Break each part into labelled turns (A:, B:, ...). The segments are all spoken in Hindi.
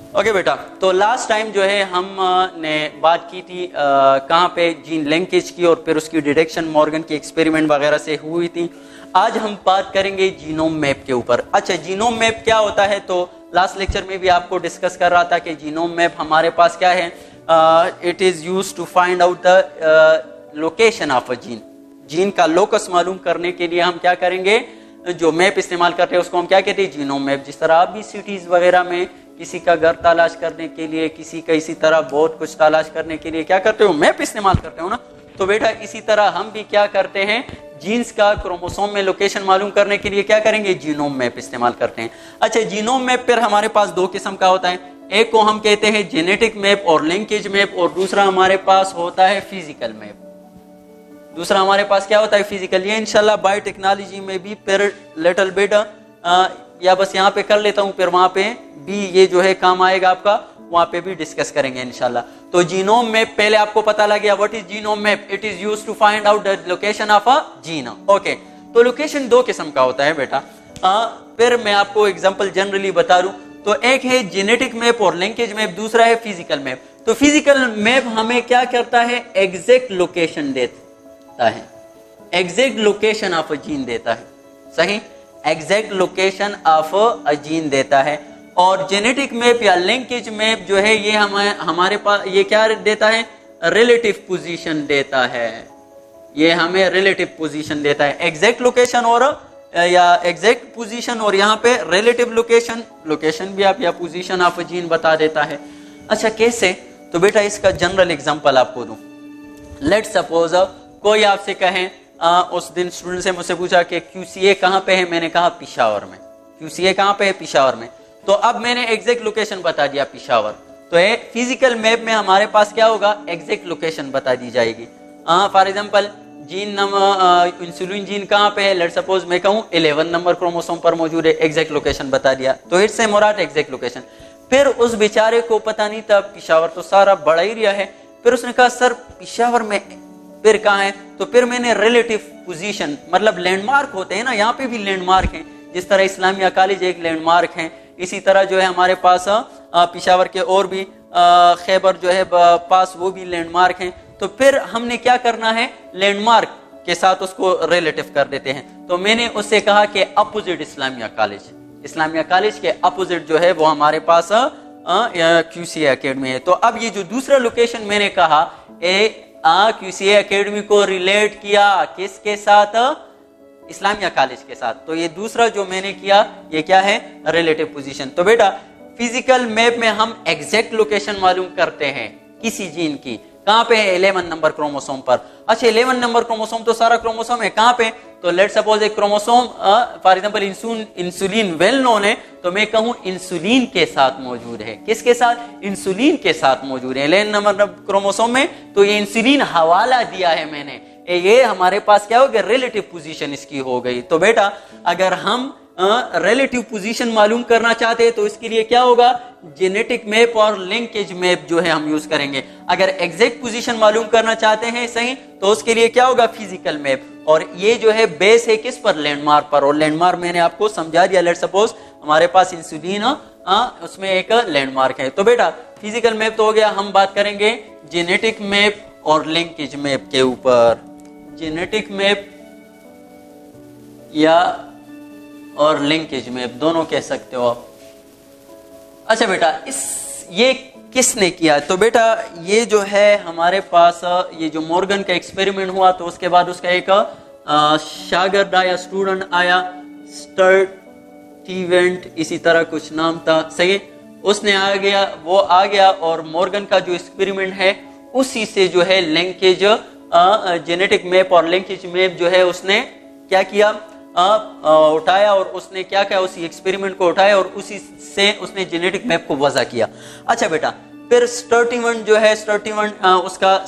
A: ओके बेटा, तो लास्ट टाइम जो है हमने बात की थी कहाँ पे, जीन लिंकेज की, और फिर उसकी डिटेक्शन मॉर्गन की एक्सपेरिमेंट वगैरह से हुई थी। आज हम बात करेंगे जीनोम मैप के ऊपर। अच्छा, जीनोम मैप क्या होता है, तो लास्ट लेक्चर में भी आपको डिस्कस कर रहा था कि जीनोम मैप हमारे पास क्या है, it is used to find out the location of a gene. Gene का लोकस मालूम करने के लिए हम क्या करेंगे, जो मैप इस्तेमाल करते हैं उसको हम क्या कहते हैं, जीनोम मैप। जिस तरह आप भी सिटीज वगैरह में किसी का घर तलाश करने के लिए, किसी का इसी तरह बहुत कुछ तलाश करने के लिए क्या करते हो, मैप इस्तेमाल करते हो ना। तो बेटा इसी तरह हम भी क्या करते हैं, जीन्स का क्रोमोसोम में लोकेशन मालूम करने के लिए क्या करेंगे, जीनोम मैप इस्तेमाल करते हैं। अच्छा, जीनोम मैप पर हमारे पास दो किस्म का होता है, एक को हम कहते हैं जेनेटिक मैप और लिंकेज मैप, और दूसरा हमारे पास होता है फिजिकल मैप। दूसरा हमारे पास क्या होता है, फिजिकल। ये इंशाल्लाह बायोटेक्नोलॉजी में भी फिर लिटिल बिट या बस यहाँ पे कर लेता हूँ, फिर वहां पे भी ये जो है काम आएगा आपका, वहां पे भी डिस्कस करेंगे इंशाल्लाह। तो जीनोम मैप पहले आपको पता लग गया, what is genome map, it is used to find out the location of a gene. Okay, तो लोकेशन दो किस्म का होता है बेटा। फिर मैं आपको एग्जांपल जनरली बता दूं, तो एक है जेनेटिक मैप और लिंकेज मैप, दूसरा है फिजिकल मैप। तो फिजिकल मैप हमें क्या करता है, एग्जैक्ट लोकेशन देता है, exact location of a gene देता है, सही, exact location of a gene देता है। और जेनेटिक मैप या लिंकेज मैप जो है ये हमारे पास ये क्या देता है, रिलेटिव पोजीशन देता है, ये हमें रिलेटिव पोजीशन देता है, एग्जैक्ट लोकेशन और या एग्जैक्ट पोजीशन, और यहाँ पे रिलेटिव लोकेशन, लोकेशन भी आप या पोजीशन ऑफ जीन बता देता है। अच्छा, कैसे, तो बेटा इसका जनरल एग्जांपल आपको दूं। लेट सपोज कोई आपसे कहे, उस दिन स्टूडेंट से मुझसे पूछा कि QCA कहाँ पे है, मैंने कहा पिशावर में। QCA कहाँ पे है, पिशावर में। तो अब मैंने एग्जैक्ट लोकेशन बता दिया पिशावर, तो फिजिकल मैप में हमारे पास क्या होगा, एग्जैक्ट लोकेशन बता दी जाएगी। For example gene number insulin gene कहाँ पे है, लेट सपोज मैं कहूँ 11 नंबर क्रोमोसोम पर मौजूद है, एग्जैक्ट लोकेशन बता दिया, तो it's a Murad exact location. फिर उस बेचारे को पता नहीं था, पिशावर तो सारा बड़ा एरिया है, फिर उसने कहा सर पिशावर में फिर कहाँ है, तो फिर मैंने रिलेटिव पोजीशन, मतलब लैंडमार्क होते हैं ना, यहाँ पे भी लैंडमार्क हैं, जिस तरह इस्लामिया कॉलेज एक लैंडमार्क है, इसी तरह जो है हमारे पास पिशावर के और भी खैबर जो है पास, वो भी लैंडमार्क हैं। तो फिर हमने क्या करना है, लैंडमार्क के साथ उसको रिलेटिव कर देते हैं। तो मैंने उससे कहा कि opposite Islamia college, Islamia college के अपोजिट जो है वो हमारे पास QCA एकेडमी है। तो अब ये जो दूसरा लोकेशन मैंने कहा, QCA एकेडमी को रिलेट किया किसके साथ, इस्लामिया कॉलेज के साथ। तो ये दूसरा जो मैंने किया ये क्या है, रिलेटिव पोजीशन। तो बेटा फिजिकल मैप में हम एग्जैक्ट लोकेशन मालूम करते हैं किसी जीन की, कहाँ पे है, 11 नंबर क्रोमोसोम पर। अच्छा, 11 नंबर क्रोमोसोम तो सारा क्रोमोसोम है, कहाँ पे, तो लेट सपोज एक chromosome for example insulin well known है, तो मैं कहूँ इंसुलिन के साथ मौजूद है, किसके साथ, इंसुलिन के साथ मौजूद है 11 नंबर क्रोमोसोम में। तो ये इंसुलिन हवाला दिया है मैंने, ये हमारे पास क्या हो गया, रिलेटिव पोजीशन इसकी हो गई। तो बेटा अगर हम रिलेटिव पोजीशन मालूम करना चाहते हैं तो इसके लिए क्या होगा, जेनेटिक मैप और लिंकेज मैप जो है हम यूज करेंगे। अगर एग्जैक्ट पोजीशन मालूम करना चाहते हैं सही, तो उसके लिए क्या होगा, फिजिकल मैप। और ये जो है बेस है किस पर, लैंडमार्क पर, और लैंडमार्क मैंने आपको समझा दिया। लेट सपोज हमारे पास इंसुलिन उसमें एक लैंडमार्क है। तो बेटा फिजिकल मैप तो हो गया, हम बात करेंगे जेनेटिक मैप और लिंकेज मैप के ऊपर। जेनेटिक मैप या और लिंकेज मैप दोनों कह सकते हो आप। अच्छा बेटा ये किसने किया, तो बेटा ये जो है हमारे पास ये जो मॉर्गन का एक्सपेरिमेंट हुआ, तो उसके बाद उसका एक शागिर्द आया, स्टूडेंट आया, स्टर्टीवेंट इसी तरह कुछ नाम था, सही, उसने वो आ गया और मॉर्गन का जो एक्सपेरिमेंट है उसी से जो है लिंकेज जेनेटिक मैप और लिंकेज मैप जो है उसने क्या किया, उठाया, और उसने क्या किया, उसी एक्सपेरिमेंट को उठाया और उसी से उसने जेनेटिक मैप को वजह किया। अच्छा बेटा फिर स्टर्टीवेंट जो है, स्टर्टीवेंट उसका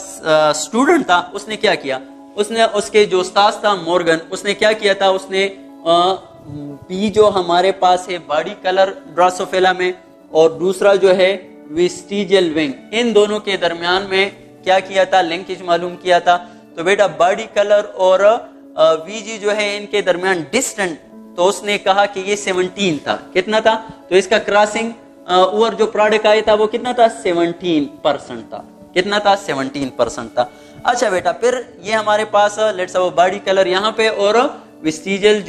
A: स्टूडेंट था, उसने क्या किया, उसने उसके जो उस्ताद था मॉर्गन, उसने क्या किया था, उसने बी जो हमारे पास है बॉडी कलर ड्रोसोफिला में, और दूसरा जो है वेस्टिजियल विंग, इन दोनों के दरमियान में क्या किया था, लिंकेज मालूम किया था। तो बेटा बॉडी कलर और VG जो है इनके दरमियान डिस्टेंट, तो उसने कहा कि ये 17 था, कितना था, तो इसका क्रॉसिंग और जो प्रोडक्ट आया था वो कितना था, 17% था। कितना था, 17% था। अच्छा बेटा, फिर ये हमारे पास लेट्स सपोज बॉडी कलर यहाँ पे और वेस्टिजियल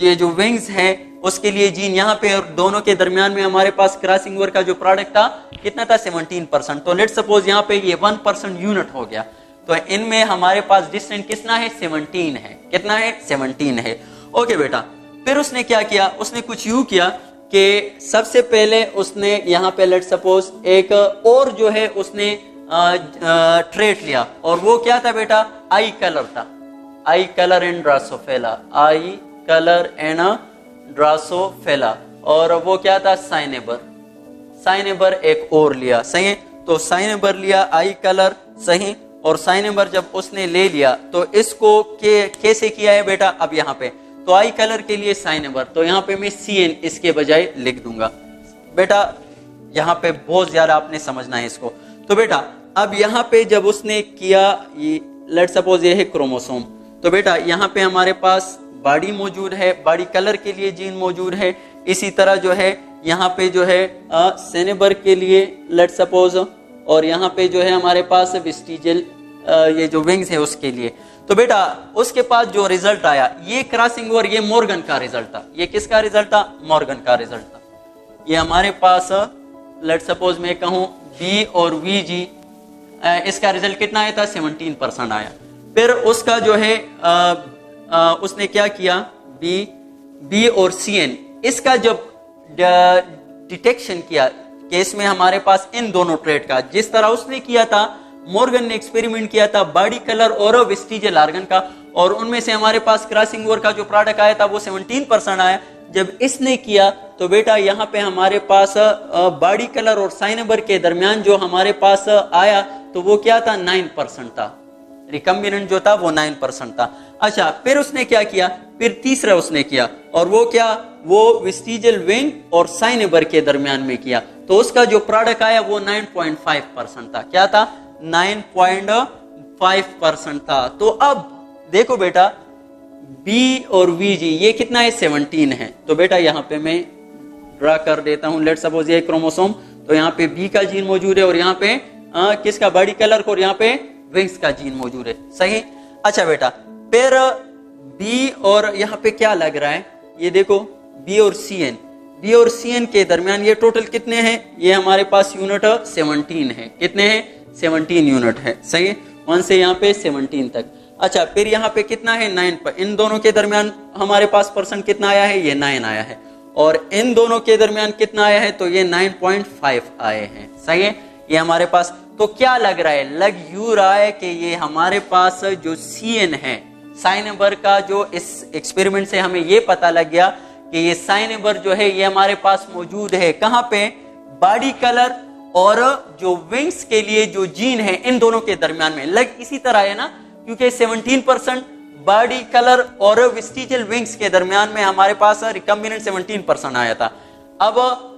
A: ये जो विंग्स है उसके लिए जीन यहाँ पे, और दोनों के दरमियान में हमारे पास क्रॉसिंग ओवर का जो प्रोडक्ट था कितना था, 17%। तो लेट्स सपोज यहाँ पे ये 1% यूनिट हो गया, तो इनमें हमारे पास डिस्टेंस कितना है, 17 है। कितना है, 17 है। ओके बेटा, फिर उसने क्या किया, उसने कुछ यूं किया कि सबसे पहले उसने यहाँ पे लेट्स सपोज एक और जो है उसने ट्रेट लिया, और वो क्या था बेटा, आई कलर था। Eye colour and Drosophila, eye colour and Drosophila, और वो क्या था, साइनेबर। साइनेबर एक और लिया, सही है। तो साइनेबर लिया, आई कलर, सही। और साइनेबर जब उसने ले लिया तो इसको कैसे किया है बेटा, अब यहाँ पे तो आई कलर के लिए साइनेबर, तो यहाँ पे मैं CN इसके बजाय लिख दूंगा। बेटा यहाँ पे बहुत ज्यादा आपने समझना है इसको। तो बेटा अब यहाँ पे जब उसने किया, लेट्स सपोज ये है क्रोमोसोम, तो बेटा यहाँ पे हमारे पास बॉडी मौजूद है, बॉडी कलर के लिए जीन मौजूद है। इसी तरह जो है यहाँ पे जो है सेनेबर के लिए लेट्स सपोज, और यहाँ पे जो है हमारे पास वेस्टिजियल ये जो विंग्स है उसके लिए। तो बेटा उसके पास जो रिजल्ट आया, ये क्रॉसिंग ओवर, ये मॉर्गन का रिजल्ट था। ये किसका रिजल्ट था, मॉर्गन का रिजल्ट था। ये हमारे पास लेट्स सपोज मैं कहूँ B और VG, इसका रिजल्ट कितना आया था, 17% आया। फिर उसका जो है उसने क्या किया, B और CN, इसका जब डिटेक्शन किया कि इसमें हमारे पास इन दोनों ट्रेड का, जिस तरह उसने किया था, मॉर्गन ने एक्सपेरिमेंट किया था बॉडी कलर और वेस्टिजियल ऑर्गन का, और उनमें से हमारे पास क्रॉसिंग ओवर का जो प्रोडक्ट आया था वो 17% आया। जब इसने किया तो बेटा यहाँ पे हमारे पास बॉडी कलर और साइनेबर के दरमियान जो हमारे पास आया तो वो क्या था, 9% था। रिकम्बिनेंट जो था वो 9% था। अच्छा, फिर उसने क्या किया, फिर तीसरा उसने किया, और वो क्या, वो वेस्टिजियल विंग और साइनेबर के दरमियान में किया, तो उसका जो प्रोडक्ट आया वो 9.5% था। क्या था, 9.5% था। तो अब देखो बेटा B और VG ये कितना है, 17 है। तो बेटा यहाँ पे मैं ड्रा कर देता हूँ, लेट्स सपोज ये क्रोमोसोम, तो यहाँ पे B का जीन मौजूद है, और यहाँ पे किसका, बॉडी कलर को, और यहाँ पे विंग्स का जीन मौजूद है, सही। अच्छा बेटा, फिर B और यहाँ पे क्या लग रहा है, ये देखो B और CN के दरमियान ये टोटल कितने हैं, ये हमारे पास यूनिट 17 है। कितने हैं, 17 यूनिट है, सही है। 1 से यहाँ पे 17 तक। अच्छा, फिर यहाँ पे कितना है, 9 पर। इन दोनों के दरमियान हमारे पास परसेंट कितना आया है, ये 9 आया है, और इन दोनों के दरमियान कितना आया है, तो ये 9.5 आए हैं, सही है। ये हमारे पास, तो क्या लग रहा है, लग यूं रहा है कि ये हमारे पास जो CN है, साइनेबर का, जो इस एक्सपेरिमेंट से हमें ये पता लग गया कि ये साइनेबर जो है ये हमारे पास मौजूद है, कहाँ पे, बॉडी कलर और जो विंग्स के लिए जो जीन है इन दोनों के दरमियान में। लग इसी तरह है ना, क्योंकि 17% बॉडी कलर और वेस्टिजियल विंग्स के दरमियान में हमारे पास रिकम्बिनेंट 17% आया था। अब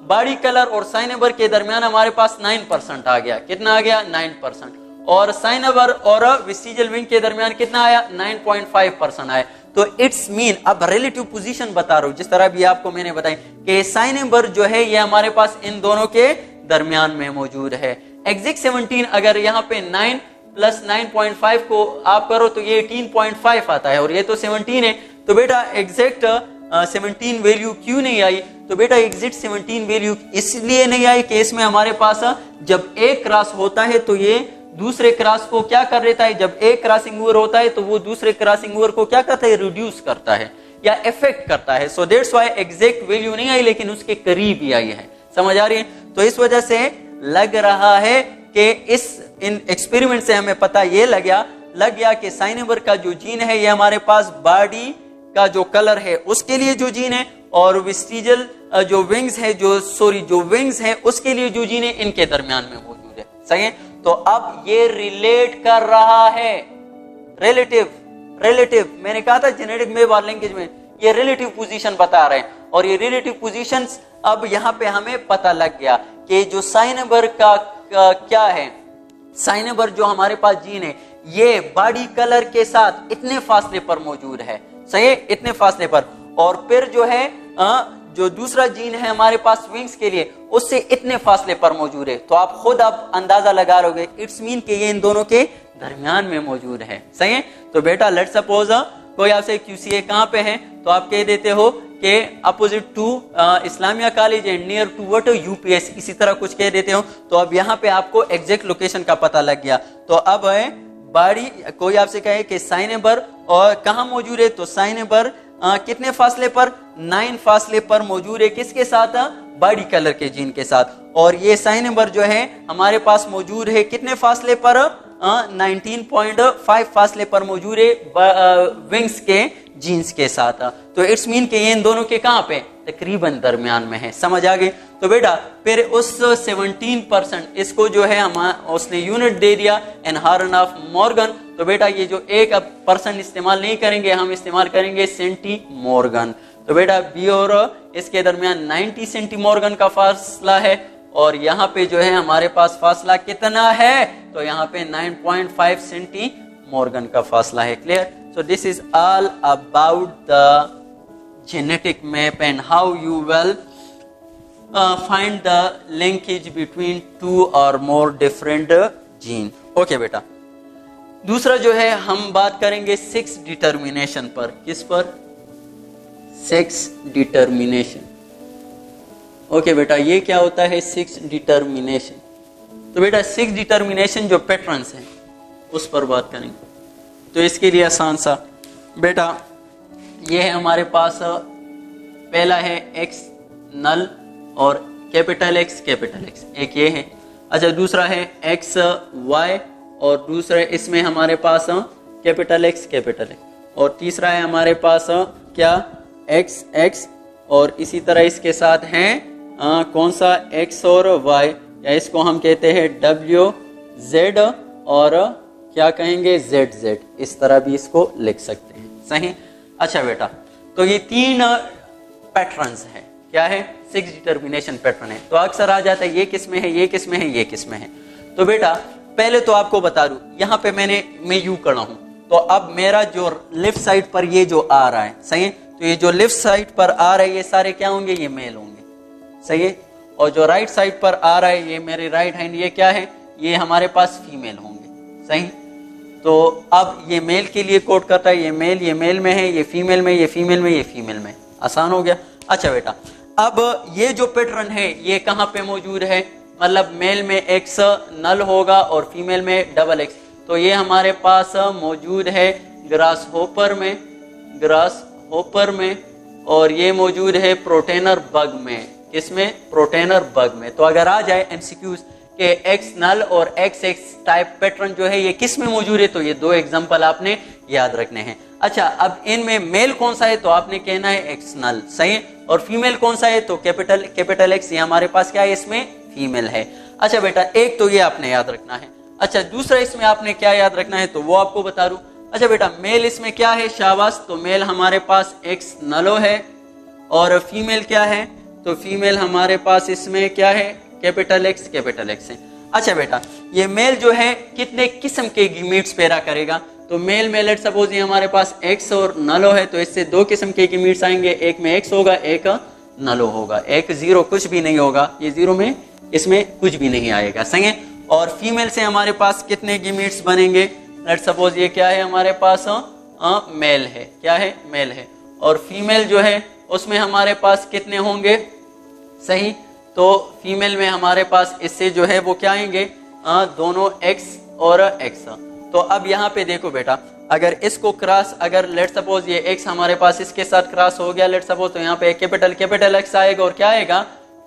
A: बॉडी कलर और साइनेबर के दरमियान हमारे पास 9% आ गया। कितना आ गया, 9%। और साइनेबर और वेस्टिजियल विंग के दरमियान कितना आया, 9.5% आया। तो इट्स मीन, अब रिलेटिव पोजीशन बता रहा हूं, जिस तरह भी आपको मैंने बताई कि साइनेबर जो है ये हमारे पास इन दोनों के दरमियान में मौजूद है। एग्जैक्ट 17, अगर यहाँ पे 9 प्लस 9.5 को आप करो तो ये 18.5 आता है, और ये तो 17 है। तो बेटा एग्जैक्ट 17 वैल्यू क्यों नहीं आई, तो बेटा एग्जैक्ट 17 वैल्यू इसलिए नहीं आई कि इसमें हमारे पास जब एक क्रॉस होता है तो ये दूसरे क्रॉस को क्या कर देता है, जब एक क्रॉसिंग ओवर होता है तो वो दूसरे क्रॉसिंग ओवर को क्या करता है, रिड्यूस करता है या इफेक्ट करता है। सो दैट्स व्हाई एग्जैक्ट वैल्यू नहीं आई, लेकिन उसके करीब ही आई है। समझ आ रही है। तो इस वजह से लग रहा है कि इन एक्सपेरिमेंट से हमें पता ये लग गया कि साइनेबर का जो जीन है ये हमारे पास बॉडी का जो कलर है उसके लिए जो जीन है, और वेस्टिजियल जो विंग्स है जो विंग्स है उसके लिए जो जीन है इनके दरमियान में मौजूद है। सही है। तो अब ये रिलेट कर रहा है, रिलेटिव मैंने कहा था जेनेटिक वेब और लिंकेज में ये रिलेटिव पोजीशन बता रहे हैं, और ये रिलेटिव पोजीशंस अब यहाँ पे हमें पता लग गया कि जो साइनेबर का क्या है, साइनेबर जो हमारे पास जीन है ये बॉडी कलर के साथ इतने फासले पर मौजूद है। सही है, इतने फासले पर। और फिर जो है जो दूसरा जीन है हमारे पास विंग्स के लिए उससे इतने फासले पर मौजूद है, तो आप खुद आप अंदाजा लगा लोगे, इट्स मीन कि ये इन दोनों के दरमियान में मौजूद है। सही है। तो बेटा लेट्स सपोज कोई आपसे QCA कहाँ पे है, तो आप कह देते हो कि opposite to Islamia college and near to what UPS, इसी तरह कुछ कह देते हो। तो अब यहाँ पे आपको एग्जैक्ट लोकेशन का पता लग गया। तो अब है बाड़ी, कोई आपसे कहे कि साइनेबर और कहाँ मौजूद है, तो साइनेबर कितने फासले पर, 9 फासले पर मौजूद है, किसके साथ, बॉडी कलर के जीन के साथ। और ये साइनेबर जो है हमारे पास मौजूद है कितने फासले पर, 19.5 फासले पर मौजूद है विंग्स के जीन्स के साथ। तो इट्स मीन कि ये इन दोनों के कहाँ पे, तकरीबन दरमियान में है। समझ आ गई। तो बेटा फिर उस 17% इसको जो है हम उसने यूनिट दे दिया एन हार्न ऑफ मॉर्गन। तो बेटा ये जो 1% इस्तेमाल नहीं करेंगे, हम इस्तेमाल करेंगे सेंटी मॉर्गन। तो बेटा बी और इसके दरमियान 90 सेंटी मॉर्गन का फासला है, और यहाँ पे जो है हमारे पास फासला कितना है, तो यहाँ पे 9.5 सेंटी मॉर्गन का फासला है। Clear. So this is all about the genetic map and how you will find the linkage between 2 or more different gene. Okay बेटा, दूसरा जो है हम बात करेंगे सेक्स डिटर्मिनेशन पर। किस पर, सेक्स डिटर्मिनेशन। ओके बेटा, ये क्या होता है सेक्स डिटर्मिनेशन। तो बेटा सेक्स डिटर्मिनेशन जो पैटर्न्स हैं उस पर बात करेंगे। तो इसके लिए आसान सा बेटा ये है हमारे पास, पहला है X नल और कैपिटल X, एक ये है। अच्छा, दूसरा है XY और दूसरा इसमें हमारे पास कैपिटल X, और तीसरा है हमारे पास क्या, XX, और इसी तरह इसके साथ हैं कौन सा, X और Y, या इसको हम कहते हैं WZ और क्या कहेंगे ZZ, इस तरह भी इसको लिख सकते हैं। सही। अच्छा बेटा, तो ये 3 पैटर्न्स है, क्या है, सेक्स डिटर्मिनेशन पैटर्न है। तो अक्सर आ जाता है ये किस में है, ये किस में है, ये किस में है। तो बेटा पहले तो आपको बता दूं, यहाँ पे मैं यू कर रहा हूं, तो अब मेरा जो लेफ्ट साइड पर ये जो आ रहा है, सही है, तो ये जो लेफ्ट साइड पर आ रहा है ये सारे क्या होंगे, ये मेल होंगे। सही है। और जो राइट साइड पर आ रहा है ये मेरे राइट हैंड, ये क्या है, ये हमारे पास फीमेल होंगे। सही। तो अब ये मेल के लिए कोड करता है, ये मेल में है, ये फीमेल में, ये फीमेल में, ये फीमेल में। आसान हो गया। अच्छा बेटा, अब ये जो पैटर्न है ये कहाँ पे मौजूद है, मतलब मेल में X नल होगा और फीमेल में XX। तो ये हमारे पास मौजूद है ग्रास होपर में, और ये मौजूद है प्रोटेनर बग में। किसमें, प्रोटेनर बग में। तो अगर आ जाए MCQs कि X नल और XX टाइप पैटर्न जो है ये किस में मौजूद है, तो ये 2 एग्जांपल आपने याद रखने हैं। अच्छा, अब इनमें मेल कौन सा है, तो आपने कहना है X नल। सही है। और फीमेल कौन सा है, तो कैपिटल X, ये हमारे पास क्या है, इसमें फीमेल है। अच्छा बेटा, एक तो ये आपने याद रखना है। अच्छा, दूसरा इसमें आपने क्या याद रखना है, तो वो आपको बता दूं। अच्छा बेटा, मेल इसमें क्या है, शाबाश, तो मेल हमारे पास X नलो है, और फीमेल क्या है, तो फीमेल हमारे पास इसमें क्या है, कैपिटल X है। अच्छा बेटा, ये मेल जो है कितने किस्म के गीमीट्स पैदा करेगा, तो मेल में लेट सपोज ये हमारे पास X और नलो है, तो इससे 2 किस्म के गीमीट्स आएंगे, एक में X होगा, एक नलो होगा, एक 0 कुछ भी नहीं होगा, ये 0 में इसमें कुछ भी नहीं आएगा। सही है। और फीमेल से हमारे पास कितने गीमीट्स बनेंगे, लेट सपोज ये क्या है हमारे पास, मेल है, क्या है, मेल है, और फीमेल जो है उसमें हमारे पास कितने होंगे। सही। तो फीमेल में हमारे पास इससे जो है वो क्या आएंगे, दोनों X और X। तो अब यहाँ पे देखो बेटा, अगर इसको क्रॉस, अगर लेट सपोज ये X हमारे पास इसके साथ क्रॉस हो गया लेट सपोज, तो यहाँ पे कैपिटल X आएगा, और क्या आएगा,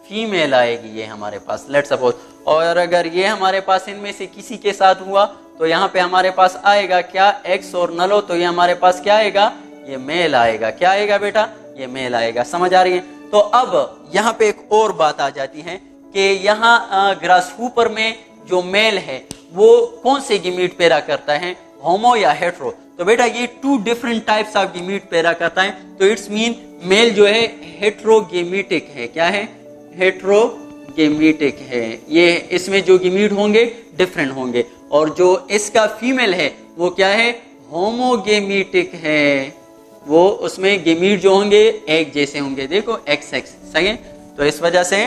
A: फीमेल आएगी ये हमारे पास लेट सपोज। और अगर ये हमारे पास इनमें से किसी के साथ हुआ, तो यहाँ पे हमारे पास आएगा क्या, X और नलो, तो ये हमारे पास क्या आएगा, ये मेल आएगा। क्या आएगा बेटा, ये मेल आएगा। समझ आ रही है। तो अब यहाँ पे एक और बात आ जाती है कि यहाँ ग्रासहूपर में जो मेल है वो कौन से गीमीट पैदा करता है, होमो या हेट्रो। तो बेटा ये 2 डिफरेंट टाइप्स ऑफ गीमीट पैदा करता है। तो इट्स मीन मेल जो है हेट्रोगेमिटिक है। क्या है, हेट्रोगेमिटिक है। ये इसमें जो गीमीट होंगे डिफरेंट होंगे, और जो इसका फीमेल है वो क्या है, होमोगेमिटिक है। वो उसमें गेमीट जो होंगे एक जैसे होंगे, देखो XX, सही है। तो इस वजह से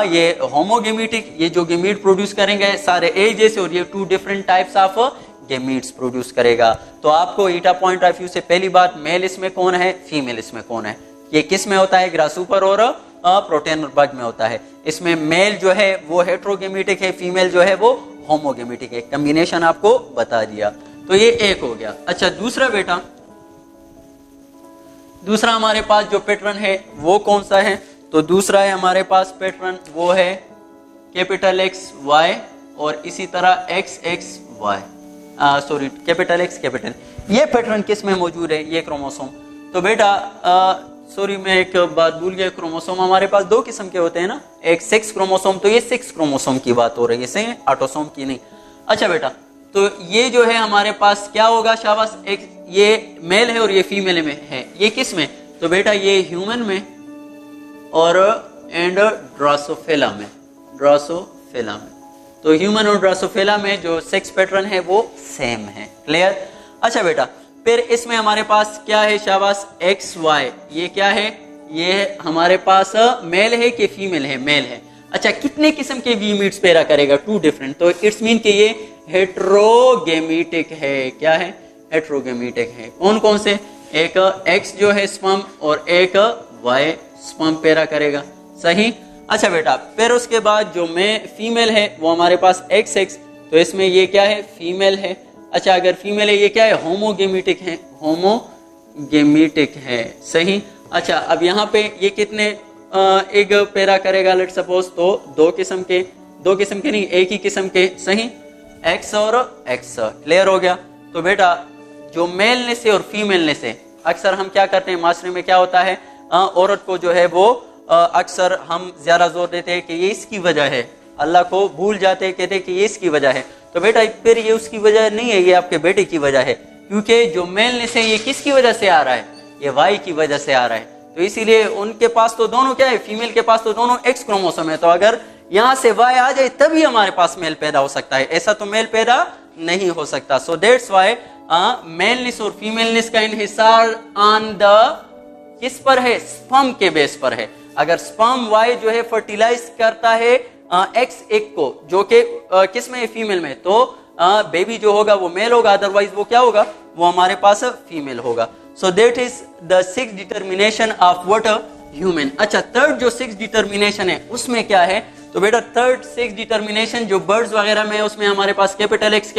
A: ये होमोगेमीटिक, ये जो गेमीट प्रोड्यूस करेंगे सारे एक जैसे, और ये 2 different types of gametes produce करेगा। तो आपको ईटा पॉइंट ऑफ व्यू से पहली बात, मेल इसमें कौन है, फीमेल इसमें कौन है, ये किस में होता है, ग्रासहॉपर और प्रोटेन और बग में होता है। इसमें मेल जो है वो हेट्रोगेमीटिक है, फीमेल जो है वो होमोगेमीटिक है। कॉम्बिनेशन आपको बता दिया, तो ये एक हो गया। अच्छा दूसरा बेटा, दूसरा हमारे पास जो पैटर्न है वो कौन सा है, तो दूसरा है हमारे पास पैटर्न वो है कैपिटल XY और इसी तरह XXY, sorry capital X capital. ये पैटर्न किस में मौजूद है, ये क्रोमोसोम। तो बेटा सॉरी मैं एक बात भूल गया, क्रोमोसोम हमारे पास 2 किस्म के होते हैं ना, एक 6 क्रोमोसोम, तो ये 6 क्रोमोसोम की बात हो रही है, सही है, ऑटोसोम की नहीं। अच्छा बेटा, तो ये जो है हमारे पास क्या होगा, शाबाश, एक ये मेल है और ये फीमेल में है, ये किस में, तो बेटा ये ह्यूमन में और एंड ड्रोसोफिला में, ड्रोसोफिला में। तो ह्यूमन और ड्रोसोफिला में जो सेक्स पैटर्न है वो सेम है, क्लियर। अच्छा बेटा, फिर इसमें हमारे पास क्या है, शाबाश, XY, ये क्या है, ये हमारे पास मेल है कि फीमेल है, मेल है। अच्छा कितने किस्म के गेमीट्स पैदा करेगा, 2 डिफरेंट, तो इट्स मीन कि ये हेट्रोगेमीटिक है, क्या है, हेट्रोगेमीटिक है। कौन कौन से, एक X जो है स्पर्म और एक Y स्पर्म पैदा करेगा, सही। अच्छा बेटा, फिर उसके बाद जो में फीमेल है वो हमारे पास XX, तो इसमें ये क्या है, फीमेल है। अच्छा अगर फीमेल है ये क्या है, होमोगेमीटिक है, होमोगेमीटिक है, सही। अच्छा अब यहाँ पे ये कितने एग पैदा करेगा, लेट सपोज, तो 2 किस्म के नहीं, एक ही किस्म के, सही, X और X, क्लियर हो गया। तो बेटा जो मेल से और फीमेल से अक्सर हम क्या करते हैं, माशरे में क्या होता है, औरत को जो है वो अक्सर हम ज्यादा जोर देते हैं कि ये इसकी वजह है, अल्लाह को भूल जाते हैं, कहते हैं कि ये इसकी वजह है। तो बेटा फिर ये उसकी वजह नहीं है, ये आपके बेटे की वजह है, क्योंकि जो मेल से ये किसकी वजह से आ रहा है, ये वाई की वजह से आ रहा है। तो इसीलिए उनके पास तो दोनों क्या है, फीमेल के पास तो दोनों X क्रोमोसोम है, तो अगर यहाँ से वाई आ जाए तभी हमारे पास मेल पैदा हो सकता है, ऐसा तो मेल पैदा नहीं हो सकता। सो दैट्स वाई मेलनेस और फीमेलनेस का इन्हिसार ऑन द किस पर है, स्पर्म के बेस पर है। अगर स्पर्म वाई जो है फर्टिलाइज करता है X एक को, जो कि किस में है, फीमेल में, तो बेबी जो होगा वो मेल होगा, अदरवाइज वो क्या होगा, वो हमारे पास फीमेल होगा। So that is the 6 determination of what, human. अच्छा थर्ड जो 6 डिटर्मिनेशन है उसमें क्या है, तो बेटा थर्ड 6 डिटर्मिनेशन जो बर्ड्स वगैरह में है उसमें हमारे पास कैपिटल X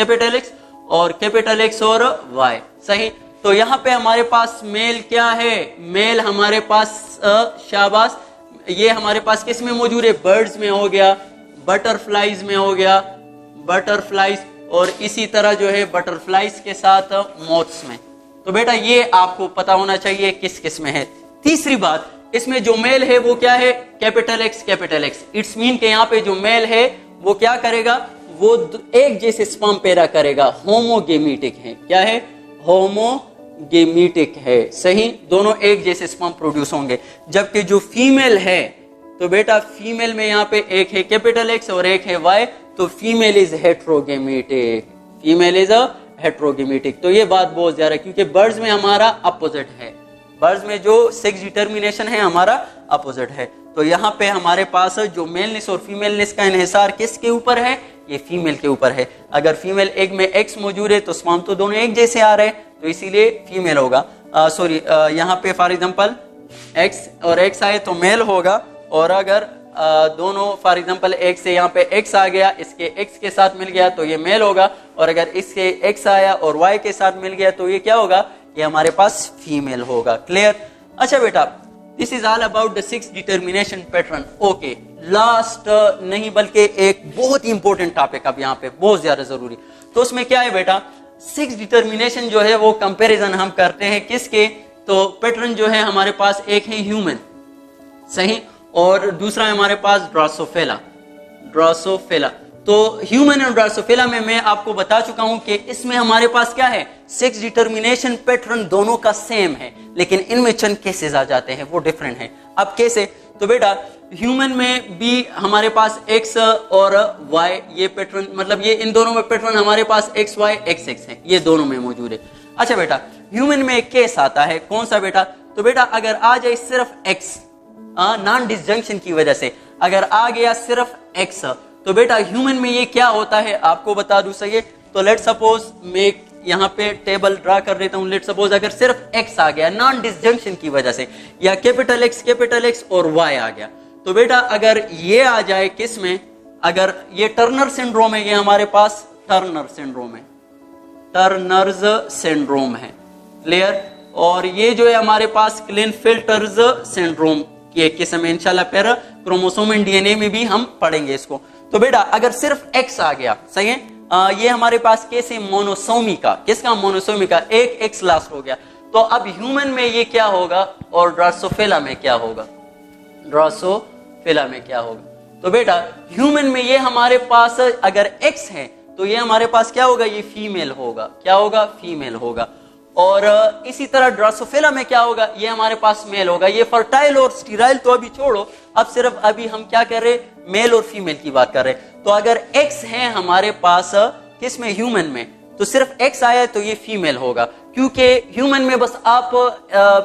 A: और कैपिटल X और Y, सही। तो यहाँ पे हमारे पास मेल क्या है, मेल हमारे पास शाबाश, ये हमारे पास किस में मौजूद है, बर्ड्स में हो गया, बटरफ्लाइज में हो गया, बटरफ्लाइज, और इसी तरह जो है बटरफ्लाइज के साथ मोथ्स में। तो बेटा ये आपको पता होना चाहिए किस किस में है। तीसरी बात, इसमें जो मेल है वो क्या है, कैपिटल X। इट्स मीन के यहाँ पे जो मेल है वो क्या करेगा, वो एक जैसे स्पर्म पैदा करेगा, होमोगेमीटिक है, क्या है, होमोगेमीटिक है, सही, दोनों एक जैसे स्पर्म प्रोड्यूस होंगे। जबकि जो फीमेल है, तो बेटा फीमेल में यहाँ पे एक है कैपिटल X और एक है Y, तो फीमेल इज हेट्रोगेमीटिक, फीमेल इज हेट्रोगेमीटिक। तो ये बात बहुत ज्यादा है, क्योंकि बर्ड्स में हमारा अपोजिट है, बर्ड्स में जो 6 डिटर्मिनेशन है हमारा अपोजिट है। तो यहाँ पे हमारे पास जो मेलनेस और फीमेलनेस का इन्हिसार किसके ऊपर है, ये फीमेल के ऊपर है। अगर फीमेल एग में X मौजूद है तो स्पर्म तो दोनों एक जैसे आ रहे हैं, तो इसीलिए फीमेल होगा। सॉरी यहाँ पे फॉर एग्जांपल X और X आए तो मेल होगा, और अगर दोनों फॉर एग्जांपल X से यहाँ पे X आ गया, इसके X के साथ मिल गया तो ये मेल होगा, और अगर इसके X आया और Y के साथ मिल गया तो ये क्या होगा, ये हमारे पास फीमेल होगा, क्लियर। अच्छा बेटा, this is all about the 6 determination pattern. Okay, last नहीं बल्कि एक बहुत ही इंपॉर्टेंट टॉपिक अब यहाँ पे बहुत ज्यादा जरूरी, तो उसमें क्या है बेटा, 6 डिटर्मिनेशन जो है वो कंपैरिजन हम करते हैं किसके, तो पैटर्न जो है हमारे पास एक है ह्यूमन, सही, और दूसरा है हमारे पास ड्रोसोफिला। तो ह्यूमन और ड्रोसोफिला में मैं आपको बता चुका हूं कि इसमें हमारे पास क्या है, 6 डिटर्मिनेशन पैटर्न दोनों का सेम है, लेकिन इनमें चंद केसेस आ जाते हैं वो डिफरेंट है। अब कैसे, तो बेटा ह्यूमन में भी हमारे पास X और Y ये पैटर्न, मतलब ये इन दोनों में पैटर्न हमारे पास XY XX है, ये दोनों में मौजूद है। अच्छा बेटा, ह्यूमन में एक केस आता है, कौन सा बेटा? तो बेटा अगर आ जाए सिर्फ एक्स, नॉन डिसजंक्शन की वजह से अगर आ गया सिर्फ एक्स, तो बेटा ह्यूमन में ये क्या होता है आपको बता दूं सही है। तो लेट सपोज मैं यहाँ पे टेबल ड्रा कर देता हूँ। लेट सपोज अगर सिर्फ एक्स आ गया नॉन डिसजंक्शन की वजह से, या कैपिटल एक्स और वाई आ गया, तो बेटा अगर ये आ जाए किस में, अगर ये टर्नर सिंड्रोम है, ये हमारे पास टर्नर सिंड्रोम है, टर्नर्स सिंड्रोम है, क्लियर। और ये जो है हमारे पास क्लिनफिल्टर्स सिंड्रोम की एक किस्म है, इंशाल्लाह फिर क्रोमोसोम एंड डीएनए में भी हम पढ़ेंगे इसको। तो बेटा अगर सिर्फ एक्स आ गया, सही है, ये हमारे पास केस है मोनोसोमी का। किसका? मोनोसोमी का। एक एक्स लास्ट हो गया। तो अब ह्यूमन में ये क्या होगा और ड्रोसोफिला में क्या होगा? ड्रोसोफिला में क्या होगा? तो बेटा ह्यूमन में ये हमारे पास अगर एक्स है तो ये हमारे पास क्या होगा? ये फीमेल होगा। क्या होगा? फीमेल होगा। और इसी तरह ड्रोसोफिला में क्या होगा? ये हमारे पास मेल होगा। ये फर्टाइल और स्टीराइल तो अभी छोड़ो, अब सिर्फ अभी हम क्या कर रहे? मेल और फीमेल की बात कर रहे। तो अगर एक्स है हमारे पास किस में? ह्यूमन में, तो सिर्फ एक्स आया तो ये फीमेल होगा, क्योंकि ह्यूमन में बस आप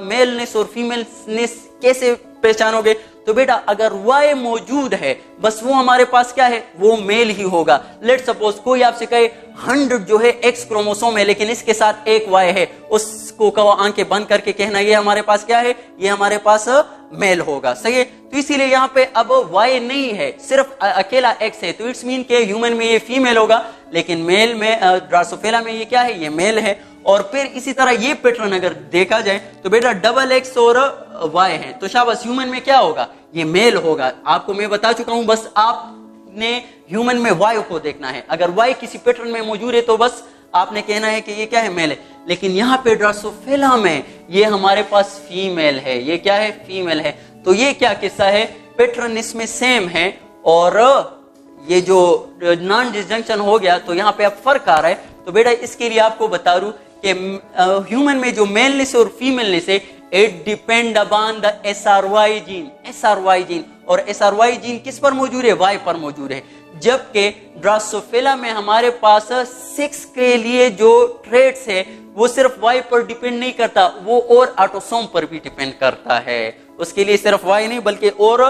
A: मेलनेस और फीमेलनेस कैसे पहचानोगे? तो बेटा अगर वाई मौजूद है बस वो हमारे पास क्या है? वो मेल ही होगा। लेट सपोज कोई आपसे कहे 100 जो है एक्स क्रोमोसोम है लेकिन इसके साथ एक वाई है, उसको कहो आंखें बंद करके कहना ये हमारे पास क्या है? ये हमारे पास मेल होगा, सही है। तो इसीलिए यहाँ पे अब वाई नहीं है, सिर्फ अकेला एक्स है, तो इट्स मीन के ह्यूमन में ये फीमेल होगा, लेकिन मेल में ड्रोसोफिला में ये क्या है? ये मेल है। और फिर इसी तरह ये पैटर्न अगर देखा जाए तो बेटा डबल एक्स और वाई है, तो शाबाश ह्यूमन में क्या होगा? ये मेल होगा। आपको मैं बता चुका हूं, बस आपने ह्यूमन में वाई को देखना है। अगर वाई किसी पैटर्न में मौजूद है तो बस आपने कहना है कि ये क्या है? मेल है। लेकिन यहाँ पे ड्रोसोफिला में ये हमारे पास फीमेल है। ये क्या है? फीमेल है। तो ये क्या किस्सा है? पैटर्न इसमें सेम है और ये जो नॉन डिसजंक्शन हो गया तो यहाँ पे अब फर्क आ रहा है। तो बेटा इसके लिए आपको बता दूं कि ह्यूमन में जो मेलनेस और फीमेलनेस है, it depend upon the SRY gene. SRY gene, और SRY जीन किस पर मौजूद है? वाई पर मौजूद है। जबकि ड्रोसोफिला में हमारे पास 6 के लिए जो ट्रेट्स है वो सिर्फ वाई पर डिपेंड नहीं करता, वो और ऑटोसोम पर भी डिपेंड करता है। उसके लिए सिर्फ वाई नहीं बल्कि और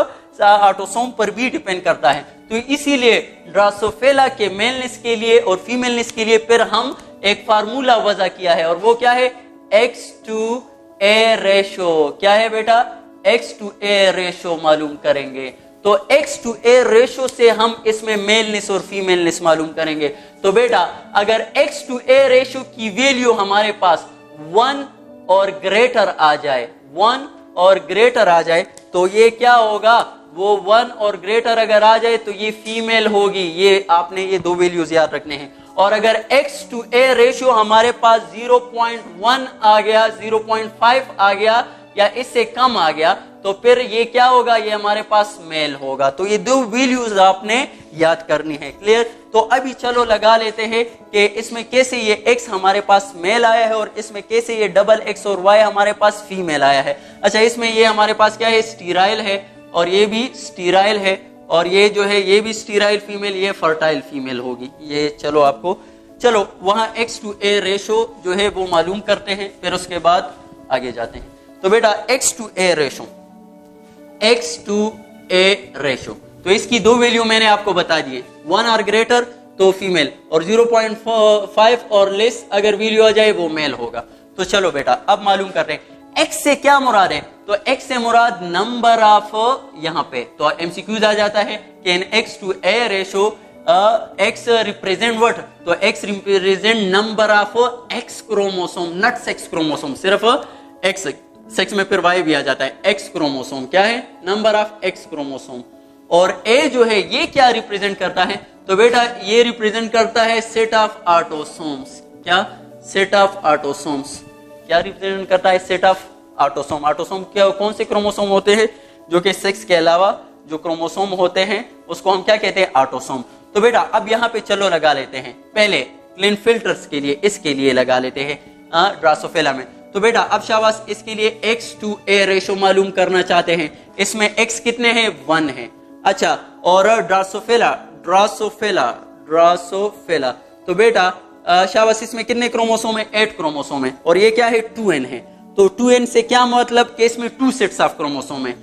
A: ऑटोसोम पर भी डिपेंड करता है। तो इसीलिए ड्रोसोफिला के मेलनेस के लिए और फीमेलनेस के लिए फिर हम एक फार्मूला वजह किया है, और वो क्या है? X/A ratio. क्या है बेटा? X/A रेशो मालूम करेंगे। तो X/A रेशो से हम इसमें मेलनेस और फीमेलनेस मालूम करेंगे। तो बेटा अगर X/A रेशो की वैल्यू हमारे पास 1 और ग्रेटर आ जाए, 1 और ग्रेटर आ जाए, तो ये क्या होगा? वो 1 और ग्रेटर अगर आ जाए तो ये फीमेल होगी। ये आपने ये दो वैल्यूज याद रखने हैं। और अगर X/A रेशियो हमारे पास 0.1 आ गया, 0.5 आ गया या इससे कम आ गया, तो फिर ये क्या होगा? ये हमारे पास मेल होगा। तो ये दो वैल्यूज आपने याद करनी है, क्लियर। तो अभी चलो लगा लेते हैं कि इसमें कैसे ये X हमारे पास मेल आया है और इसमें कैसे ये डबल X और Y हमारे पास फीमेल आया है। अच्छा, इसमें ये हमारे पास क्या है? स्टीराइल है और ये भी स्टीराइल है, और ये जो है ये भी स्टीराइल फीमेल, ये फर्टाइल फीमेल होगी। ये चलो आपको वहां X/A रेशो जो है वो मालूम करते हैं, फिर उसके बाद आगे जाते हैं। तो बेटा X/A रेशो, तो इसकी दो वैल्यू मैंने आपको बता दिए, 1 और ग्रेटर तो फीमेल, और 0.5 और लेस अगर वैल्यू आ जाए वो मेल होगा। तो चलो बेटा अब मालूम कर रहे हैं X से क्या मुराद है। तो X से मुराद नंबर ऑफ, यहाँ पे तो MCQs आ जाता है कि इन X/A ratio X represent what, तो X represent number of X chromosome, not sex chromosome, सिर्फ X, सेक्स में फिर Y भी आ जाता है। X क्रोमोसोम क्या है? Number of X chromosome. और A जो है ये क्या रिप्रेजेंट करता है? तो बेटा ये रिप्रेजेंट करता है सेट ऑफ ऑटोसोम्स। क्या? Set of autosomes. क्या रिप्रेजेंट करता है? Set of autosome. ऑटोसोम क्या, कौन से क्रोमोसोम होते हैं जो कि सेक्स के अलावा जो क्रोमोसोम होते हैं उसको हम क्या कहते हैं? ऑटोसोम। तो बेटा अब यहाँ पे चलो लगा लेते हैं, पहले क्लिनफिल्टर्स के लिए, इसके लिए लगा लेते हैं ड्रोसोफिला में। तो बेटा अब शाबाश, इसके लिए X/A रेशो मालूम करना चाहते हैं। इसमें X कितने हैं? 1 है। अच्छा, और ड्रोसोफिला, तो बेटा शाबाश, इसमें कितने क्रोमोसोम है? 8 क्रोमोसोम है। और ये क्या है? 2n है। तो 2n से क्या मतलब कि इसमें 2 सेट्स ऑफ क्रोमोसोम है,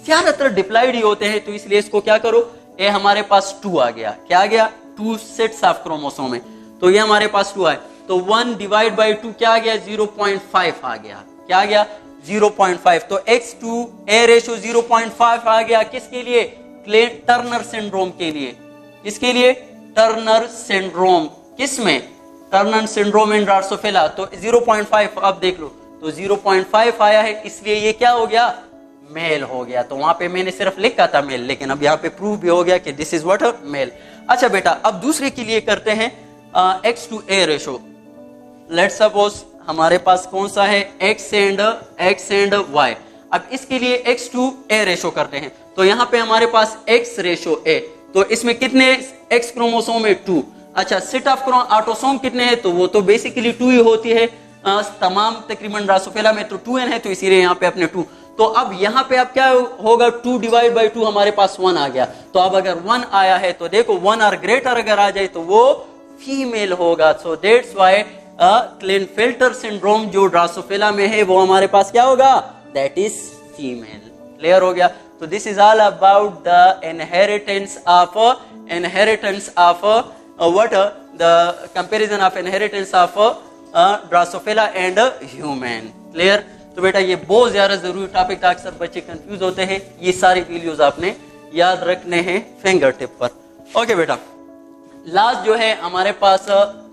A: ज्यादातर डिप्लॉयड ही होते हैं, तो इसलिए इसको क्या करो, ये हमारे पास 2 आ गया। क्या आ गया? 2 सेट्स ऑफ क्रोमोसोम है, तो ये हमारे पास 2 आए। तो 1 डिवाइड बाई 2 क्या आ गया? 0.5 आ गया। क्या आ गया? 0.5। तो X2A रेशो 0.5 आ गया। किसके लिए? टर्नर सिंड्रोम के लिए। किसके लिए? Turner syndrome. किसमें? Turner syndrome in Drosophila. तो 0.5 अब देख लो, तो 0.5 आया है, इसलिए ये क्या हो गया? मेल हो गया। तो वहां पे मैंने सिर्फ लिखा था मेल, लेकिन अब यहाँ पे प्रूव भी हो गया कि दिस इज व्हाट? मेल। अच्छा बेटा, अब दूसरे के लिए करते हैं X2A रेशो। लेट्स सपोज हमारे पास कौन सा है? X and Y। अब इसके लिए X2A रेशो करते हैं, तो यहाँ पे हमारे पास X रेशो A, तो इसमें कितने X क्रोमोसोम है? 2। अच्छा, सेट ऑफ ऑटोसोम कितने हैं? तो वो तो बेसिकली 2 ही होती है तमाम तकरीबन ड्रोसोफिला में, तो 2n है, तो इसीलिए यहाँ पे अपने 2। तो अब यहाँ पे अब क्या होगा? 2 डिवाइड बाई 2 हमारे पास 1 आ गया। तो अब अगर 1 आया है तो देखो 1 और ग्रेटर अगर आ जाए तो वो फीमेल होगा। सो दैट्स व्हाई क्लिनफेल्टर सिंड्रोम जो ड्रोसोफिला में है वो हमारे पास क्या होगा? That is female. क्लियर हो गया? तो this is all about the inheritance of what the comparison of inheritance of Drosophila and human. Clear? तो बेटा ये बहुत ज्यादा जरूरी टॉपिक था, अक्सर बच्चे कंफ्यूज होते हैं, ये सारी वैल्यूज आपने याद रखने हैं फिंगर टिप पर। ओके बेटा, लास्ट जो है हमारे पास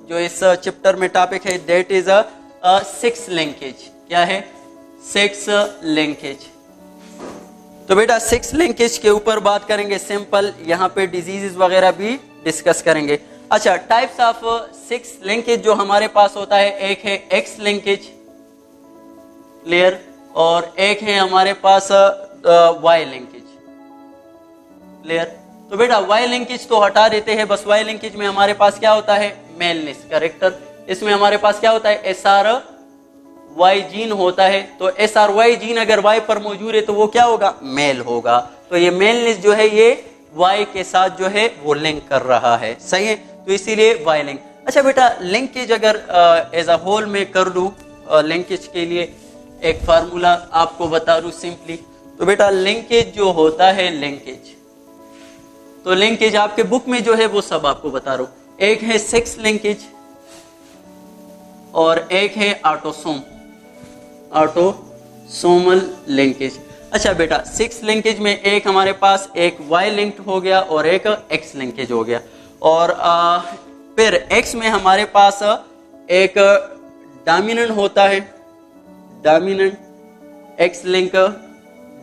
A: जो इस चैप्टर में टॉपिक है दैट इज सेक्स लिंकेज। क्या है? Sex linkage. तो बेटा सेक्स लिंकेज के ऊपर बात करेंगे, सिंपल यहाँ पे डिजीजेस वगैरह भी डिस्कस करेंगे। अच्छा, टाइप्स ऑफ सेक्स लिंकेज जो हमारे पास होता है, एक है एक्स लिंकेज, क्लियर, और एक है हमारे पास वाई लिंकेज, क्लियर। तो बेटा वाई लिंकेज तो हटा देते हैं, बस वाई लिंकेज में हमारे पास क्या होता है? मेलनेस कैरेक्टर। इसमें हमारे पास क्या होता है? SRY जीन होता है। तो SRY जीन अगर Y पर मौजूद है तो वो क्या होगा? मेल होगा। तो ये मेलनेस जो है ये Y के साथ जो है वो लिंक कर रहा है, सही है, तो इसीलिए वाई लिंक। अच्छा बेटा, लिंकेज अगर एज अ होल में कर दूं, लिंकेज के लिए एक फार्मूला आपको बता दूं सिंपली, तो बेटा लिंकेज जो होता है, लिंकेज, तो लिंकेज आपके बुक में जो है वो सब आपको बता रहा हूं। एक है सेक्स लिंकेज और एक है ऑटोसोमल लिंकेज। अच्छा बेटा, सेक्स लिंकेज में एक हमारे पास एक वाई लिंक्ड हो गया और एक एक्स लिंकेज हो गया, और फिर एक्स में हमारे पास एक डोमिनेंट होता है, डोमिनेंट एक्स लिंक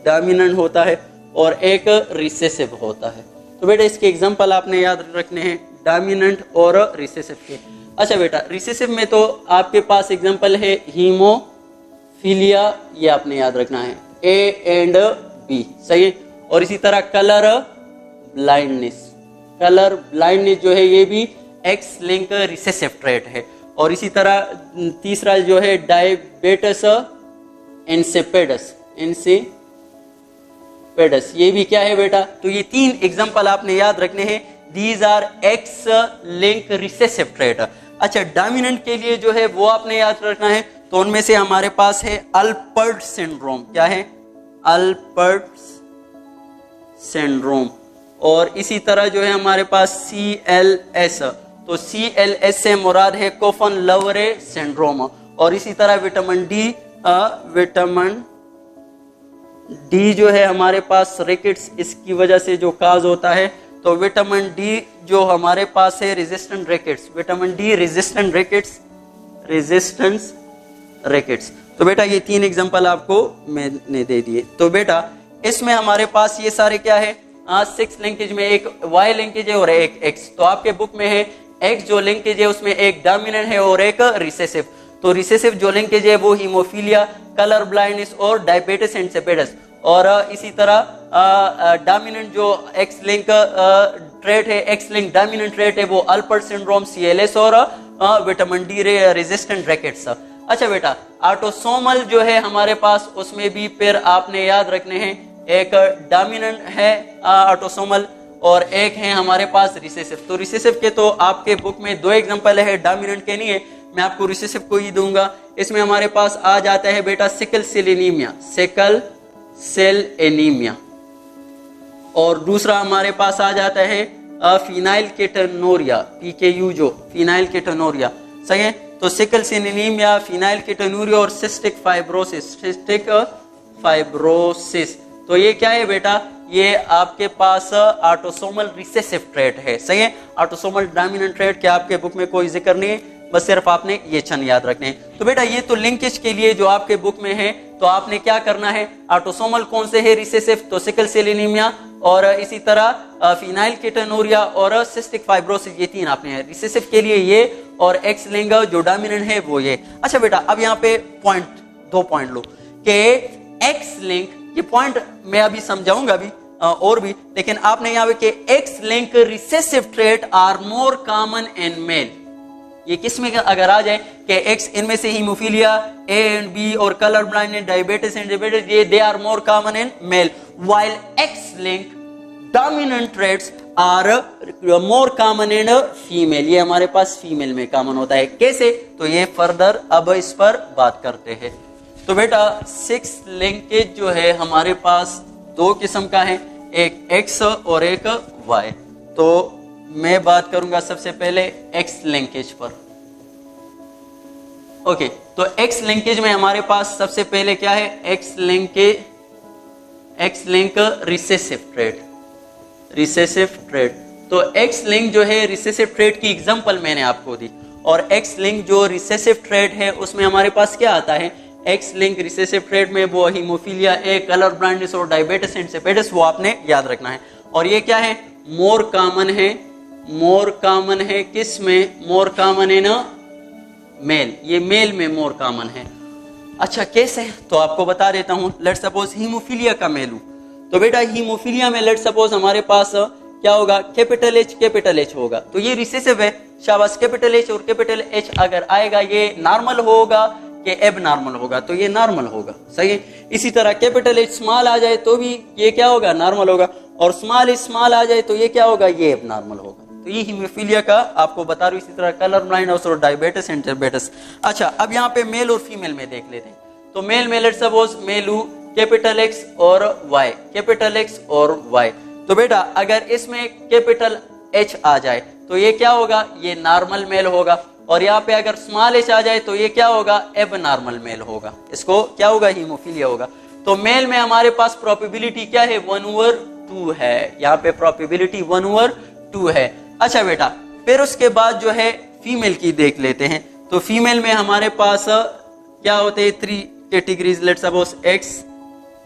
A: डोमिनेंट होता है, और एक रिसेसिव होता है। तो बेटा इसके एग्जांपल आपने याद रखने हैं, डोमिनेंट और रिसेसिव के। अच्छा बेटा, रिसेसिव में तो आपके पास एग्जांपल है हीमोफीलिया, ये आपने याद रखना है, A एंड B, सही है। और इसी तरह कलर ब्लाइंडनेस, कलर ब्लाइंडनेस जो है ये भी एक्स लिंक रिसेसिव ट्रेट है। और इसी तरह तीसरा जो है डायबिटिस इंसिपिडस, ये भी क्या है बेटा? तो ये 3 एग्जांपल आपने याद रखने हैं, these are X linked recessive trait. अच्छा, डोमिनेंट के लिए जो है वो आपने याद रखना है, तो उनमें से हमारे पास है अल्पर्ट सिंड्रोम। क्या है? अल्पर्ट सिंड्रोम। और इसी तरह जो है हमारे पास CLS, तो CLS से मुराद है कोफन लवरे सिंड्रोम। और इसी तरह विटामिन डी जो है हमारे पास रिकेट्स, इसकी वजह से जो काज होता है, तो विटामिन डी जो हमारे पास है resistant rickets, vitamin D resistant rickets. तो बेटा ये 3 एग्जांपल आपको मैंने दे दिए। तो बेटा इसमें हमारे पास ये सारे क्या है? 6 लिंकेज में एक वाई लिंकेज है और एक एक्स। तो आपके बुक में है एक्स जो लिंकेज है उसमें एक डोमिनेंट है और एक रिसेसिव। तो रिसेसिव जो लिंकेज है वो हीमोफीलिया, कलर ब्लाइंडनेस और डायबिटिस इंसिपिडस। और इसी तरह डोमिनेंट जो एक्स लिंक ट्रेट है, एक्स लिंक डोमिनेंट ट्रेट है वो अल्पर्ट सिंड्रोम, CLS और विटामिन डी रेजिस्टेंट रिकेट्स। अच्छा बेटा, ऑटोसोमल जो है हमारे पास उसमें भी फिर आपने याद रखने हैं, एक डोमिनेंट है ऑटोसोमल और एक है हमारे पास रिसेसिव। तो रिसेसिव के तो आपके बुक में 2 एग्जांपल है, डोमिनेंट के नहीं है, मैं आपको रिसेसिव को ही दूंगा। इसमें हमारे पास आ जाता है बेटा sickle cell anaemia, sickle cell anaemia, और दूसरा हमारे पास आ जाता है फिनाइलकेटोनुरिया, PKU जो फिनाइलकेटोनुरिया, सही है। तो सिकल सेल एनीमिया, फिनाइलकेटोनुरिया और सिस्टिक फाइब्रोसिस, सिस्टिक फाइब्रोसिस, तो ये क्या है बेटा, ये आपके पास ऑटोसोमल रिसेसिव ट्रेट है, सही है। ऑटोसोमल डोमिनेंट ट्रेट के आपके बुक में कोई जिक्र नहीं है, बस सिर्फ आपने ये छन याद रखने हैं। तो बेटा ये तो लिंकेज के लिए जो आपके बुक में है, तो आपने क्या करना है, ऑटोसोमल कौन से है रिसेसिव, तो सिकल सेल एनीमिया और इसी तरह फिनाइलकेटोनुरिया और सिस्टिक फाइब्रोसिस, ये 3 आपने है। रिसेसिव के लिए ये, और एक्स लिंक जो डोमिनेंट है वो ये। अच्छा बेटा अब यहाँ पे 2 पॉइंट लो कि एक्स लिंक, ये पॉइंट मैं अभी समझाऊंगा अभी और भी, लेकिन आपने यहाँ पे X linked recessive trait are more common in male, ये किसमें अगर आ जाए कि एक्स, इनमें से हीमोफीलिया ए एंड बी और colour blindness, diabetes and diabetes, ये they are more common in male, while X linked dominant traits are more common in female, ये हमारे पास फीमेल में कॉमन होता है। कैसे, तो ये फर्दर अब इस पर बात करते हैं। तो बेटा 6 लिंकेज जो है हमारे पास 2 किस्म का है, एक एक्स और एक वाई। तो मैं बात करूंगा सबसे पहले एक्स लिंकेज पर। ओके, तो एक्स लिंकेज में हमारे पास सबसे पहले क्या है, x linked recessive trait, recessive trait. तो एक्स लिंक जो है रिसेसिव ट्रेट की एग्जांपल मैंने आपको दी, और एक्स लिंक जो रिसेसिव ट्रेट है उसमें हमारे पास क्या आता है, एक्स लिंक रिसेसिव ट्रेट में वो हीमोफीलिया ए, कलर ब्लाइंडनेस और डायबिटीज इंसिपिडिस, वो आपने याद रखना है। और ये क्या है, मोर कॉमन है, मोर कॉमन है किस में, मोर कॉमन है ना मेल, ये मेल में मोर कॉमन है। अच्छा कैसे, तो आपको बता देता हूं। लेट्स सपोज हीमोफीलिया का मेल हूं, तो बेटा हीमोफीलिया में लेट्स सपोज हमारे पास क्या होगा, कैपिटल एच होगा, तो ये रिसेसिव है, शाबाश। कैपिटल एच और कैपिटल एच अगर आएगा, ये नॉर्मल होगा कि एब नॉर्मल होगा, तो ये नॉर्मल होगा, सही है। इसी तरह कैपिटल एच स्मॉल आ जाए तो भी ये क्या होगा, नॉर्मल होगा, और स्मॉल एच स्मॉल आ जाए तो ये क्या होगा, ये एब नॉर्मल होगा। तो ये हीमोफीलिया का आपको बता रहा हूं। इसी तरह कलर ब्लाइंडनेस और डायबिटीज एंड डायबिटीज। अच्छा अब यहाँ पे मेल और फीमेल में देख लेते हैं। तो मेल में लेट्स सपोज मेल हूं कैपिटल एक्स और वाई, कैपिटल एक्स और वाई। तो बेटा अगर इसमें कैपिटल एच आ जाए तो ये क्या होगा, ये नॉर्मल मेल होगा, और यहाँ पे अगर स्मॉल एच आ जाए तो ये क्या होगा, एब नॉर्मल मेल होगा, इसको क्या होगा, हीमोफीलिया होगा। तो मेल में हमारे पास प्रोबेबिलिटी क्या है, 1/2 है, यहाँ पे प्रोबेबिलिटी 1/2 है। अच्छा बेटा फिर उसके बाद जो है फीमेल की देख लेते हैं। तो फीमेल में हमारे पास क्या होते हैं, 3 categories, let's suppose x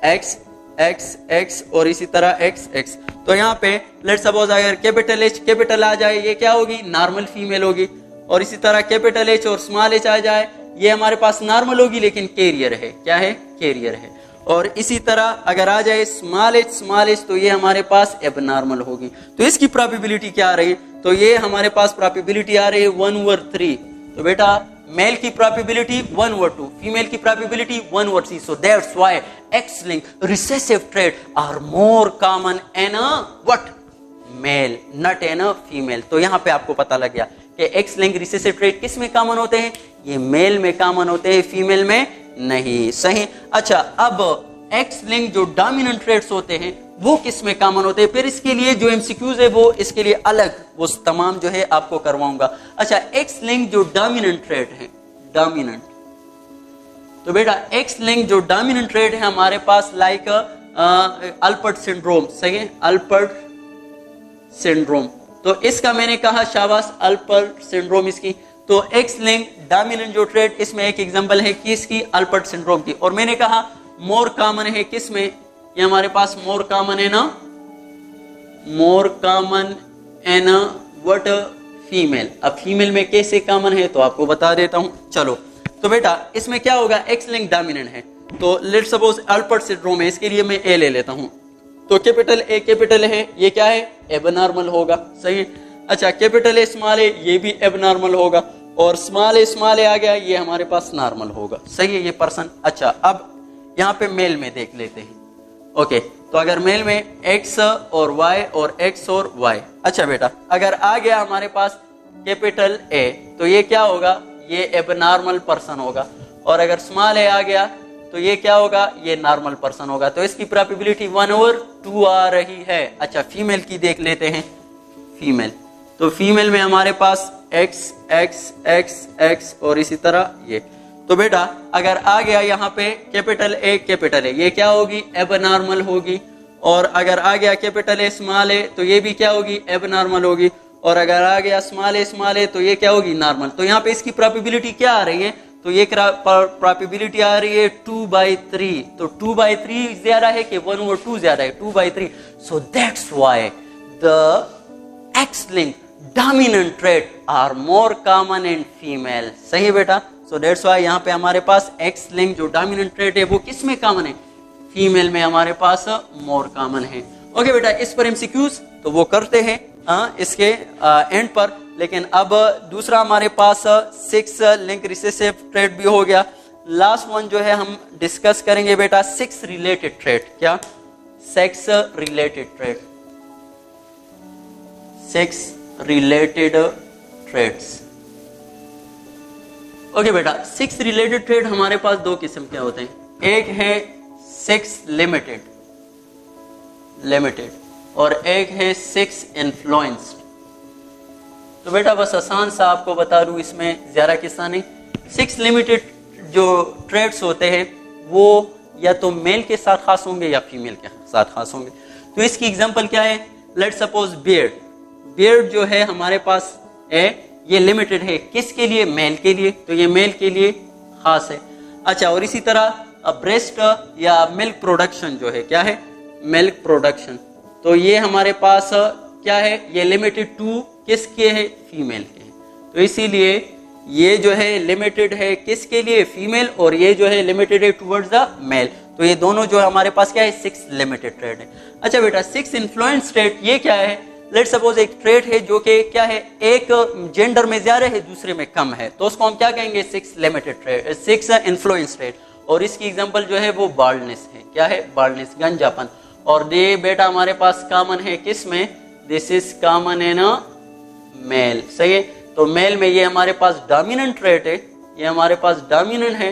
A: x x x और इसी तरह एक्स एक्स। तो यहाँ पे लेट्स सपोज अगर कैपिटल एच कैपिटल आ जाए, ये क्या होगी, नॉर्मल फीमेल होगी, और इसी तरह कैपिटल एच और स्मॉल एच आ जाए, ये हमारे पास नॉर्मल होगी लेकिन कैरियर है, क्या है, कैरियर है। और इसी तरह अगर आ जाए स्मॉल एच तो ये हमारे पास एबनॉर्मल होगी। तो इसकी प्रोबेबिलिटी क्या आ रही है, तो ये हमारे पास प्रोबेबिलिटी आ रही है 1/3। तो बेटा मेल की प्रोबेबिलिटी 1/2, फीमेल की probability 1/3। So that's why X linked recessive trait are more common in what, male, not in female. तो यहाँ पे आपको पता लग गया कि एक्स लिंक रिसेसिव ट्रेट किस में कॉमन होते हैं, ये मेल में कॉमन होते हैं, फीमेल में नहीं, सही। अच्छा अब एक्स लिंक जो डोमिनेंट ट्रेट्स होते हैं वो किस में कॉमन होते हैं, फिर इसके लिए जो एमसीक्यूज है वो इसके लिए अलग, वो तमाम जो है आपको करवाऊंगा। अच्छा एक्स लिंक जो डोमिनेंट ट्रेट है, डोमिनेंट, तो बेटा एक्स लिंक जो डोमिनेंट ट्रेट है हमारे पास लाइक अल्पर्ट सिंड्रोम, सही है, अल्पर्ट सिंड्रोम। तो इसका मैंने कहा शाबाश, अल्पर्ट सिंड्रोम इसकी। तो एक्स लिंक डोमिनेंट जो ट्रेट, इसमें एक एग्जांपल है किसकी, अल्पर्ट सिंड्रोम की। और मैंने कहा मोर कॉमन है किसमें, ये हमारे पास मोर कॉमन है ना, more common in what, female. अब फीमेल में कैसे कॉमन है तो आपको बता देता हूं, चलो। तो बेटा इसमें क्या होगा, एक्स लिंक डोमिनेंट है, तो लेट्स सपोज अल्पर्ट सिंड्रोम है, इसके लिए मैं ए ले लेता हूं। तो कैपिटल ए कैपिटल है, ये क्या है, एबनॉर्मल होगा, सही है। अच्छा कैपिटल ए स्मॉल ए, ये भी एबनॉर्मल होगा, और स्मॉल ए आ गया, ये हमारे पास नॉर्मल होगा, सही है ये पर्सन। अच्छा अब यहाँ पे मेल में देख लेते हैं। ओके तो अगर मेल में X और Y और X और Y। अच्छा बेटा, अगर आ गया हमारे पास कैपिटल A तो ये क्या होगा, ये एबनॉर्मल पर्सन होगा। और अगर स्मॉल a आ गया तो ये क्या होगा, ये नॉर्मल पर्सन होगा। तो इसकी प्रोबेबिलिटी 1/2 आ रही है। अच्छा, फीमेल की देख लेते हैं। फीमेल, तो फीमेल में हमारे पास X X X X और इसी तरह ये। तो बेटा अगर आ गया यहाँ पे कैपिटल A, ये क्या होगी, एबनॉर्मल होगी। और अगर आ गया कैपिटल A स्मॉल a तो ये भी क्या होगी, एबनॉर्मल होगी। और अगर आ गया स्मॉल a तो ये क्या होगी, नॉर्मल। तो यहाँ पे इसकी प्रोबेबिलिटी क्या आ रही है, तो ये प्रोबेबिलिटी आ रही है 2/3। तो 2/3 ज्यादा है कि 1/2 ज्यादा है, 2/3। सो that's why the X-linked dominant trait are more common in female। सही बेटा, सो दैट्स व्हाई यहाँ पे हमारे पास X-linked जो डोमिनेंट ट्रेट है वो किस में कॉमन है, फीमेल में हमारे पास मोर कॉमन है। ओके बेटा, इस पर MCQs तो वो करते हैं इसके एंड पर। लेकिन अब दूसरा हमारे पास 6 लिंक रिसेसिव ट्रेट भी हो गया। लास्ट वन जो है हम डिस्कस करेंगे बेटा 6 रिलेटेड ट्रेट। क्या, 6 related trait, 6 related traits. Okay बेटा, 6 रिलेटेड ट्रेट हमारे पास दो किस्म के होते हैं। एक है 6 लिमिटेड और एक है 6 इन्फ्लुएंस्ड। तो बेटा बस आसान सा आपको बता दूं, इसमें ज्यादा किस्सा नहीं। 6 लिमिटेड जो ट्रेड्स होते हैं वो या तो मेल के साथ खास होंगे या फीमेल के साथ खास होंगे। तो इसकी एग्जांपल क्या है, लेट्स सपोज बियर्ड जो है हमारे पास है, ये लिमिटेड है किसके लिए, मेल के लिए। तो ये मेल के लिए खास है। अच्छा, और इसी तरह ब्रेस्ट या मिल्क प्रोडक्शन जो है, क्या है, मिल्क प्रोडक्शन। तो ये हमारे पास क्या है, ये लिमिटेड टू किसके है, फीमेल के। तो इसीलिए ये जो है लिमिटेड है किसके लिए, फीमेल, और ये जो है लिमिटेड है टुवर्ड्स द मेल। तो ये दोनों जो है हमारे पास क्या है, 6 लिमिटेड ट्रेड है। अच्छा बेटा, 6 इन्फ्लुएंस ट्रेड ये क्या है, लेट्स सपोज एक ट्रेड है जो कि क्या है, एक जेंडर में ज्यादा है दूसरे में कम है, तो उसको हम क्या कहेंगे, 6 लिमिटेड ट्रेड, 6 इन्फ्लुएंस ट्रेड। और इसकी एग्जांपल जो है वो बाल्डनेस है। क्या है, बाल्डनेस, गंजापन। और ये बेटा हमारे पास कॉमन है किस में, this is common in male. सही है, तो मेल में ये हमारे पास डोमिनेंट ट्रेट है, ये हमारे पास डोमिनेंट है।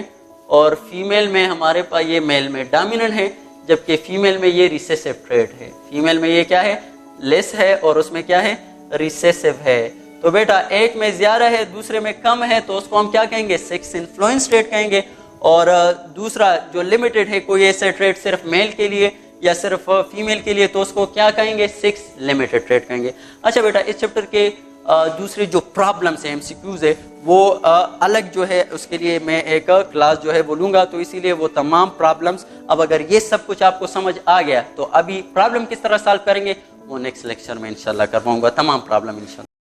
A: और फीमेल में हमारे पास, ये मेल में डोमिनेंट है, जबकि फीमेल में ये रिसेसिव ट्रेट है। फीमेल में ये क्या है, लेस है, और उसमें क्या है, रिसेसिव है। तो बेटा एक में ज्यादा है दूसरे में कम है, तो उसको हम क्या कहेंगे, 6 इन्फ्लुएंस ट्रेट कहेंगे। और दूसरा जो लिमिटेड है, कोई ऐसा ट्रेट सिर्फ मेल के लिए या सिर्फ फीमेल के लिए, तो उसको क्या कहेंगे, 6 लिमिटेड ट्रेट कहेंगे। अच्छा बेटा, इस चैप्टर के दूसरी जो प्रॉब्लम्स है, एमसीक्यूज है, वो अलग जो है उसके लिए मैं एक क्लास जो है वो लूंगा। तो इसीलिए वो तमाम प्रॉब्लम्स, अब अगर ये सब कुछ आपको समझ आ गया तो अभी प्रॉब्लम किस तरह सॉल्व करेंगे वो नेक्स्ट लेक्चर में इंशाल्लाह करवाऊंगा, तमाम प्रॉब्लम इंशाल्लाह।